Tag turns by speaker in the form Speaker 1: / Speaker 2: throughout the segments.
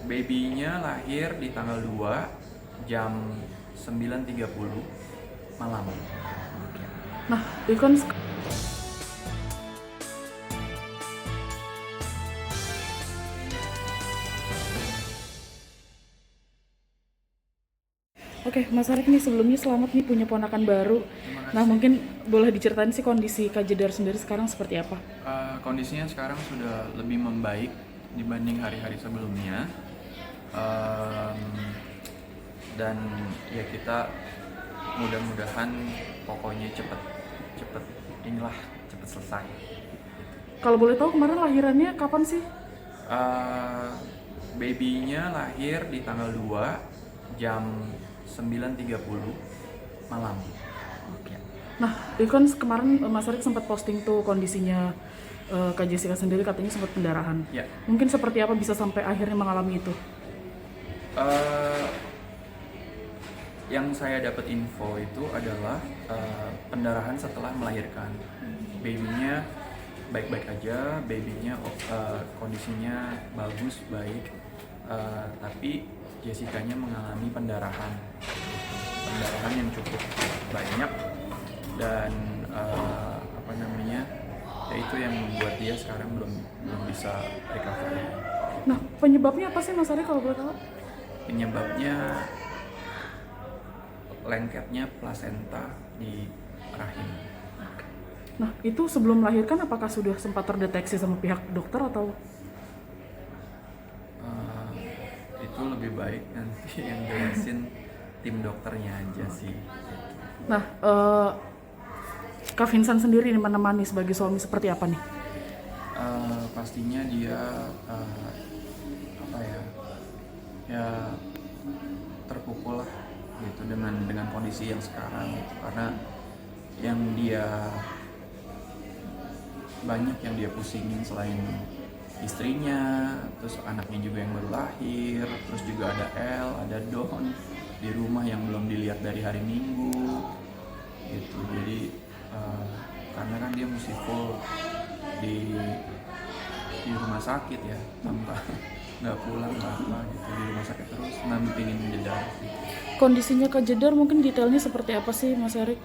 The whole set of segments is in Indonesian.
Speaker 1: Babynya lahir di tanggal 2 jam 9.30 malam.
Speaker 2: Nah, itu kan Oke, Mas Arik nih sebelumnya selamat nih punya ponakan baru. Nah, mungkin boleh diceritain sih kondisi Kak Jedar sendiri sekarang seperti apa?
Speaker 1: Kondisinya sekarang sudah lebih membaik dibanding hari-hari sebelumnya. Em, dan ya kita mudah-mudahan pokoknya cepet selesai.
Speaker 2: Kalau boleh tahu kemarin lahirannya kapan sih?
Speaker 1: Eh, Babynya lahir di tanggal 2 jam 9.30 malam.
Speaker 2: Nah, itu kan kemarin Mas Arik sempat posting tuh kondisinya Kak Jessica sendiri katanya sempat pendarahan.
Speaker 1: Ya.
Speaker 2: Mungkin seperti apa bisa sampai akhirnya mengalami itu?
Speaker 1: Eh, yang saya dapat info itu adalah pendarahan setelah melahirkan. Babynya baik-baik aja, babynya kondisinya bagus, baik. Tapi Jessica-nya mengalami pendarahan yang cukup banyak dan ya itu yang membuat dia sekarang belum bisa recovery.
Speaker 2: Nah, penyebabnya apa sih Mas Arik kalau boleh tahu?
Speaker 1: Penyebabnya lengketnya plasenta di rahim.
Speaker 2: Nah, itu sebelum melahirkan apakah sudah sempat terdeteksi sama pihak dokter atau?
Speaker 1: Itu lebih baik nanti yang jelasin tim dokternya aja sih.
Speaker 2: Nah, Kak Vincent sendiri ini menemani sebagai suami seperti apa nih?
Speaker 1: Pastinya dia ya terpukul lah gitu dengan kondisi yang sekarang gitu. Karena yang dia banyak yang dia pusingin selain istrinya, terus anaknya juga yang baru lahir, terus juga ada El, ada Don di rumah yang belum dilihat dari hari Minggu gitu. Jadi karena kan dia mesti full di rumah sakit ya, tanpa nggak pulang apa gitu, di rumah sakit terus nampingin Jedar.
Speaker 2: Kondisinya Kak Jedar mungkin detailnya seperti apa sih Mas Erik?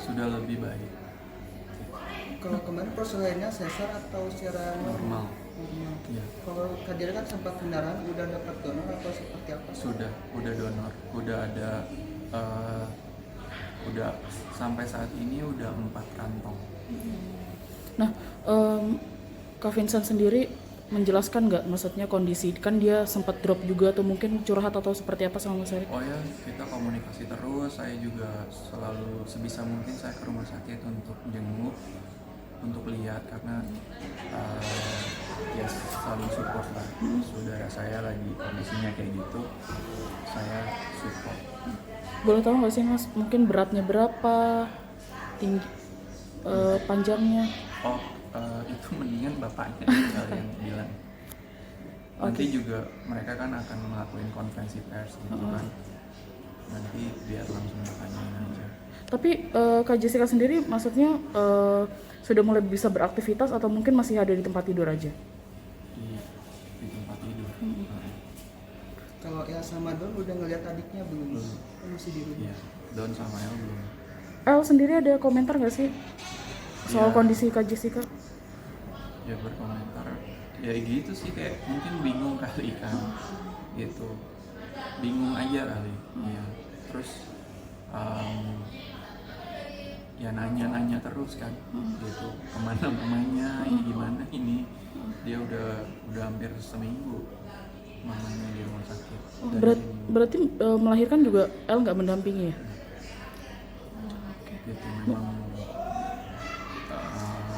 Speaker 1: Sudah lebih baik.
Speaker 3: Kalau kemarin prosedurnya sesar atau secara
Speaker 1: Normal. Ya.
Speaker 3: Kalau Kadir kan sempat pendarahan, udah dapat donor atau seperti apa?
Speaker 1: Udah donor, udah ada, udah sampai saat ini udah 4 kantong.
Speaker 2: Nah, Kak Vincent sendiri menjelaskan nggak, maksudnya kondisi kan dia sempat drop juga atau mungkin curhat atau seperti apa sama Mas Erik?
Speaker 1: Oh ya, kita komunikasi terus. Saya juga selalu sebisa mungkin saya ke rumah sakit untuk jenguk, untuk lihat karena ya selalu support lah. Saudara saya lagi kondisinya kayak gitu, saya support.
Speaker 2: Boleh tahu nggak sih Mas, mungkin beratnya berapa, tinggi, panjangnya?
Speaker 1: Oh, itu mendingan bapaknya kalian bilang. Nanti juga mereka kan akan ngelakuin konferensi pers gitu kan. Nanti biar langsung bapaknya aja.
Speaker 2: Tapi Kak Jessica sendiri maksudnya sudah mulai bisa beraktivitas atau mungkin masih ada di tempat tidur aja?
Speaker 1: Di tempat tidur.
Speaker 3: Kalau El sama Don udah ngeliat adiknya belum? Masih di rumah.
Speaker 1: Iya, Don sama El belum.
Speaker 2: El sendiri ada komentar nggak sih soal
Speaker 1: Ya,
Speaker 2: kondisi Kak Jessica?
Speaker 1: ya berkomentar ya gitu sih, kayak mungkin bingung kali kan gitu, bingung aja kali ya. Terus ya nanya terus kan gitu, kemana mamanya, ini gimana ini. Dia udah hampir seminggu mamanya di rumah sakit.
Speaker 2: Berarti melahirkan juga El nggak mendampingi ya?
Speaker 1: Gitu memang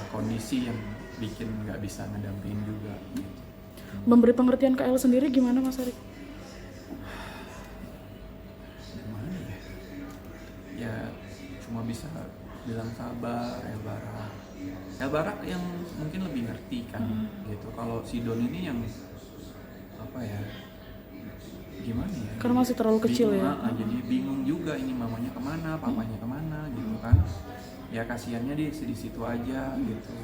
Speaker 1: kondisi yang bikin nggak bisa ngedampingin juga gitu.
Speaker 2: Memberi pengertian ke El sendiri gimana Mas Arik?
Speaker 1: Gimana ya? Ya cuma bisa bilang sabar, El Barak yang mungkin lebih ngerti kan gitu. Kalau si Don ini yang apa ya, gimana ya,
Speaker 2: Karena masih terlalu kecil
Speaker 1: bingung,
Speaker 2: ya.
Speaker 1: jadi bingung juga ini mamanya kemana, papanya kemana gitu kan. Ya kasihannya di situ aja gitu.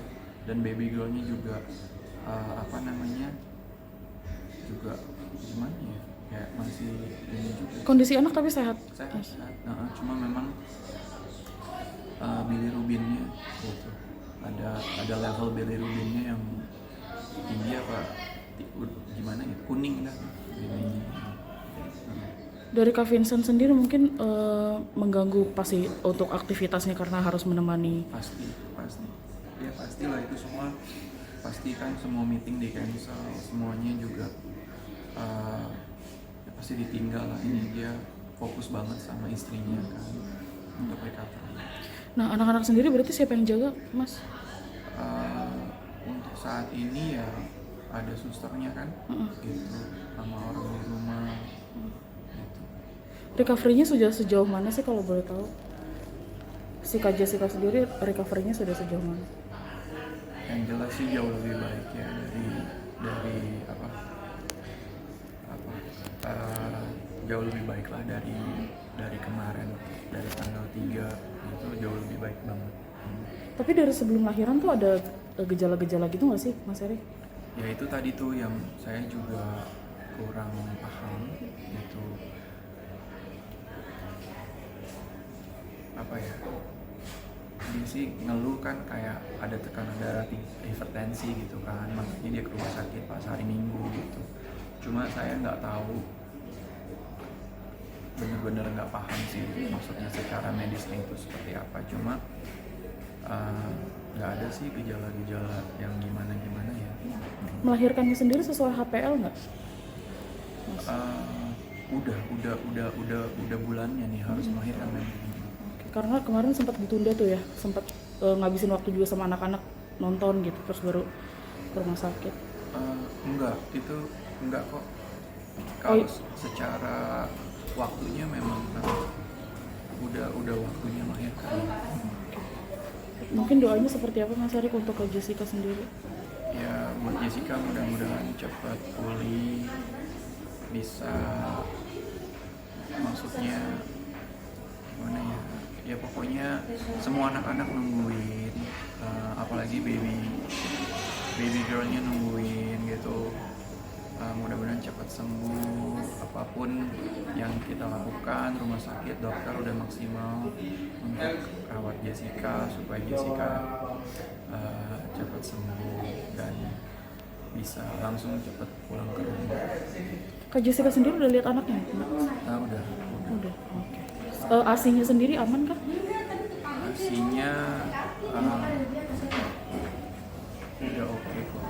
Speaker 1: Dan baby girlnya juga juga masih ini juga
Speaker 2: Kondisi anak tapi sehat.
Speaker 1: sehat. Cuma memang bilirubinnya gitu, ada level bilirubinnya yang tinggi apa gimana ya, kuning kan bilirubinnya.
Speaker 2: Dari Kak Vincent sendiri mungkin mengganggu pasti untuk aktivitasnya karena harus menemani.
Speaker 1: Pasti ya, pastilah itu semua pasti kan, semua meeting di cancel, semuanya juga ya pasti ditinggal lah. Ini dia fokus banget sama istrinya kan untuk recovery.
Speaker 2: Nah, anak-anak sendiri berarti siapa yang jaga, Mas?
Speaker 1: Untuk saat ini ya ada susternya kan, gitu, sama orang di rumah gitu.
Speaker 2: Recovery-nya sudah sejauh mana sih kalau boleh tahu? Si Kak Jessica sendiri recovery-nya sudah sejauh mana?
Speaker 1: Yang jelas sih jauh lebih baik ya jauh lebih baik lah dari kemarin, dari tanggal 3 itu jauh lebih baik banget.
Speaker 2: Tapi dari sebelum lahiran tuh ada gejala-gejala gitu nggak sih, Mas Eri?
Speaker 1: Ya itu tadi tuh yang saya juga kurang paham gitu, apa ya, dia sih ngeluh kan kayak ada tekanan darah hipertensi gitu kan, makanya dia ke rumah sakit pas hari Minggu gitu. Cuma saya nggak tahu, bener-bener nggak paham sih maksudnya secara medisnya itu seperti apa. Cuma nggak ada sih gejala-gejala yang gimana ya.
Speaker 2: Melahirkannya sendiri sesuai HPL nggak?
Speaker 1: Udah bulannya nih harus melahirkan memang.
Speaker 2: Karena kemarin sempat ditunda tuh ya, sempat ngabisin waktu juga sama anak-anak nonton gitu, terus baru ke rumah sakit.
Speaker 1: Enggak kok. Kalau secara waktunya memang udah waktunya melahirkan.
Speaker 2: Mungkin doanya seperti apa Mas Arik untuk ke Jessica sendiri?
Speaker 1: Ya buat Jessica mudah-mudahan cepat pulih, bisa, maksudnya gimana ya, ya pokoknya semua anak-anak nungguin, apalagi baby girlnya nungguin gitu. Mudah-mudahan cepat sembuh. Apapun yang kita lakukan, rumah sakit, dokter udah maksimal untuk rawat Jessica supaya Jessica cepat sembuh dan bisa langsung cepat pulang ke rumah.
Speaker 2: Kak Jessica sendiri udah lihat anaknya?
Speaker 1: Udah.
Speaker 2: Oke. ASI-nya sendiri aman kah?
Speaker 1: Asinya udah oke kok.